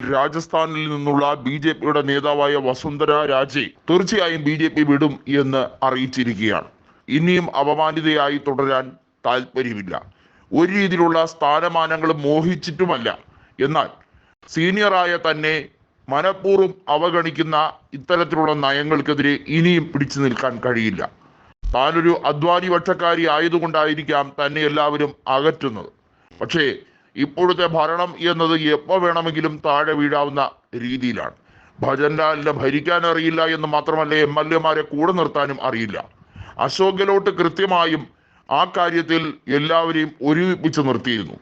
രാജസ്ഥാനിൽ നിന്നുള്ള ബി.ജെ.പിയുടെ നേതാവായ വസുന്ധര രാജെ തീർച്ചയായും ബി.ജെ.പി വിടും എന്ന് അറിയിച്ചിരിക്കുകയാണ്. ഇനിയും അപമാനിതയായി തുടരാൻ താല്പര്യമില്ല. ഒരു രീതിയിലുള്ള സ്ഥാനമാനങ്ങളും മോഹിച്ചിട്ടുമല്ല. എന്നാൽ സീനിയറായ തന്നെ മനഃപൂർവ്വം അവഗണിക്കുന്ന ഇത്തരത്തിലുള്ള നയങ്ങൾക്കെതിരെ ഇനിയും പിടിച്ചു നിൽക്കാൻ കഴിയില്ല. താനൊരു അദ്വാനി പക്ഷക്കാരി ആയതുകൊണ്ടായിരിക്കാം തന്നെ എല്ലാവരും അകറ്റുന്നത്. പക്ഷേ ഇപ്പോഴത്തെ ഭരണം എന്നത് എപ്പോൾ വേണമെങ്കിലും താഴെ വീഴാവുന്ന രീതിയിലാണ്. ഭജൻലാലിനെ ഭരിക്കാൻ അറിയില്ല എന്ന് മാത്രമല്ല, എം.എൽ.എമാരെ കൂടെ നിർത്താനും അറിയില്ല. അശോക് ഗെഹ്ലോട്ട് കൃത്യമായും ആ കാര്യത്തിൽ എല്ലാവരെയും ഒരുമിപ്പിച്ച് നിർത്തിയിരുന്നു.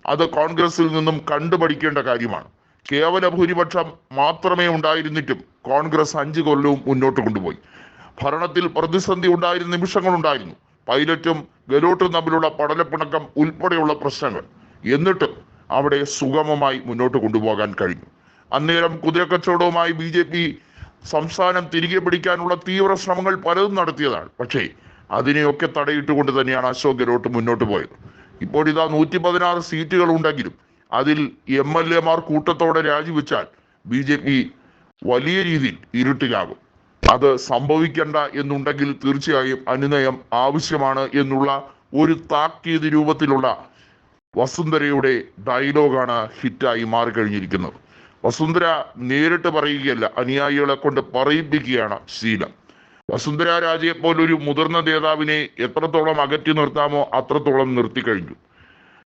അത് കോൺഗ്രസിൽ നിന്നും കണ്ടുപഠിക്കേണ്ട കാര്യമാണ്. കേവല ഭൂരിപക്ഷം മാത്രമേ ഉണ്ടായിരുന്നിട്ടും കോൺഗ്രസ് 5 കൊല്ലവും മുന്നോട്ട് കൊണ്ടുപോയി. ഭരണത്തിൽ പ്രതിസന്ധി ഉണ്ടായിരുന്ന നിമിഷങ്ങളുണ്ടായിരുന്നു. പൈലറ്റും ഗെഹ്ലോട്ടും തമ്മിലുള്ള പടലപ്പിണക്കം ഉൾപ്പെടെയുള്ള പ്രശ്നങ്ങൾ. എന്നിട്ടും അവിടെ സുഗമമായി മുന്നോട്ട് കൊണ്ടുപോകാൻ കഴിഞ്ഞു. അന്നേരം കുതിരക്കച്ചവടവുമായി ബി.ജെ.പി സംസ്ഥാനം തിരികെ പിടിക്കാനുള്ള തീവ്ര ശ്രമങ്ങൾ പലതും നടത്തിയതാണ്. പക്ഷേ അതിനെയൊക്കെ തടയിട്ടുകൊണ്ട് തന്നെയാണ് അശോക് ഗെഹ്ലോട്ട് മുന്നോട്ട് പോയത്. ഇപ്പോഴിതാ 116 സീറ്റുകൾ ഉണ്ടെങ്കിലും അതിൽ എം.എൽ.എമാർ കൂട്ടത്തോടെ രാജിവെച്ചാൽ ബി.ജെ.പി വലിയ രീതിയിൽ ഇരുട്ടിലാകും. അത് സംഭവിക്കണ്ട എന്നുണ്ടെങ്കിൽ തീർച്ചയായും അനുനയം ആവശ്യമാണ് എന്നുള്ള ഒരു താക്കീത് രൂപത്തിലുള്ള വസുന്ധരയുടെ ഡയലോഗാണ് ഹിറ്റായി മാറിക്കഴിഞ്ഞിരിക്കുന്നത്. വസുന്ധര നേരിട്ട് പറയുകയല്ല, അനുയായികളെ കൊണ്ട് പറയിപ്പിക്കുകയാണ് ശീലം. വസുന്ധര രാജയെ പോലൊരു മുതിർന്ന നേതാവിനെ എത്രത്തോളം അകറ്റി നിർത്താമോ അത്രത്തോളം നിർത്തിക്കഴിഞ്ഞു.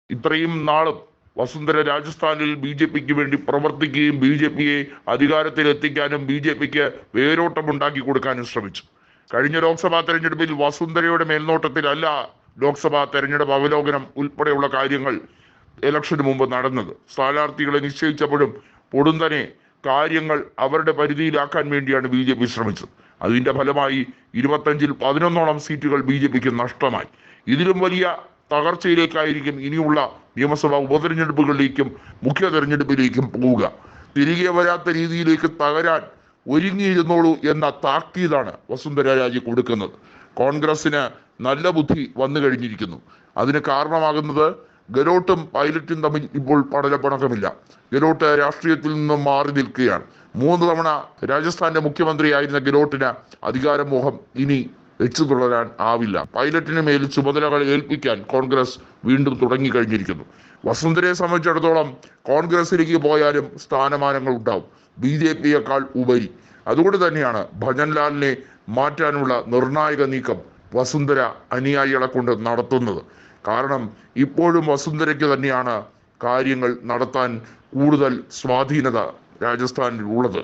ഇത്രയും നാളും വസുന്ധര രാജസ്ഥാനിൽ ബി.ജെ.പിക്ക് വേണ്ടി പ്രവർത്തിക്കുകയും ബി.ജെ.പിയെ അധികാരത്തിൽ എത്തിക്കാനും ബി.ജെ.പിക്ക് വേരോട്ടം ഉണ്ടാക്കി കൊടുക്കാനും ശ്രമിച്ചു. കഴിഞ്ഞ ലോക്സഭാ തെരഞ്ഞെടുപ്പിൽ വസുന്ധരയുടെ മേൽനോട്ടത്തിലല്ല ലോക്സഭാ തെരഞ്ഞെടുപ്പ് അവലോകനം ഉൾപ്പെടെയുള്ള കാര്യങ്ങൾ ഇലക്ഷന് മുമ്പ് നടന്നത്. സ്ഥാനാർത്ഥികളെ നിശ്ചയിച്ചപ്പോഴും പൊടുന്നനെ കാര്യങ്ങൾ അവരുടെ പരിധിയിലാക്കാൻ വേണ്ടിയാണ് ബി.ജെ.പി ശ്രമിച്ചത്. അതിന്റെ ഫലമായി 25-ൽ 11ഓളം സീറ്റുകൾ ബി.ജെ.പിക്ക് നഷ്ടമായി. ഇതിലും വലിയ തകർച്ചയിലേക്കായിരിക്കും ഇനിയുള്ള നിയമസഭാ ഉപതെരഞ്ഞെടുപ്പുകളിലേക്കും മുഖ്യ തെരഞ്ഞെടുപ്പിലേക്കും പോവുക. തിരികെ വരാത്ത രീതിയിലേക്ക് തകരാൻ ഒരുങ്ങിയിരുന്നോളൂ എന്ന താക്കീതാണ് വസുന്ധര രാജെ കൊടുക്കുന്നത്. കോൺഗ്രസിന് നല്ല ബുദ്ധി വന്നു കഴിഞ്ഞിരിക്കുന്നു. അതിന് കാരണമാകുന്നത് ഗെഹ്ലോട്ടും പൈലറ്റും തമ്മിൽ ഇപ്പോൾ പടലപ്പിണക്കമില്ല. ഗെഹ്ലോട്ട് രാഷ്ട്രീയത്തിൽ നിന്നും മാറി നിൽക്കുകയാണ്. 3 തവണ രാജസ്ഥാന്റെ മുഖ്യമന്ത്രിയായിരുന്ന ഗെഹ്ലോട്ടിന് അധികാരമോഹം ഇനി വെച്ചു തുടരാൻ ആവില്ല. പൈലറ്റിന് മേൽ ചുമതലകൾ ഏൽപ്പിക്കാൻ കോൺഗ്രസ് വീണ്ടും തുടങ്ങിക്കഴിഞ്ഞിരിക്കുന്നു. വസുന്ധരയെ സംബന്ധിച്ചിടത്തോളം കോൺഗ്രസിലേക്ക് പോയാലും സ്ഥാനമാനങ്ങൾ ഉണ്ടാവും, ബി.ജെ.പിയേക്കാൾ ഉപരി. അതുകൊണ്ട് തന്നെയാണ് ഭജൻലാലിനെ മാറ്റാനുള്ള നിർണായക നീക്കം വസുന്ധര അനുയായികളെ കൊണ്ട് നടത്തുന്നത്. കാരണം ഇപ്പോഴും വസുന്ധരയ്ക്ക് തന്നെയാണ് കാര്യങ്ങൾ നടത്താൻ കൂടുതൽ സ്വാധീനത രാജസ്ഥാനിൽ ഉള്ളത്.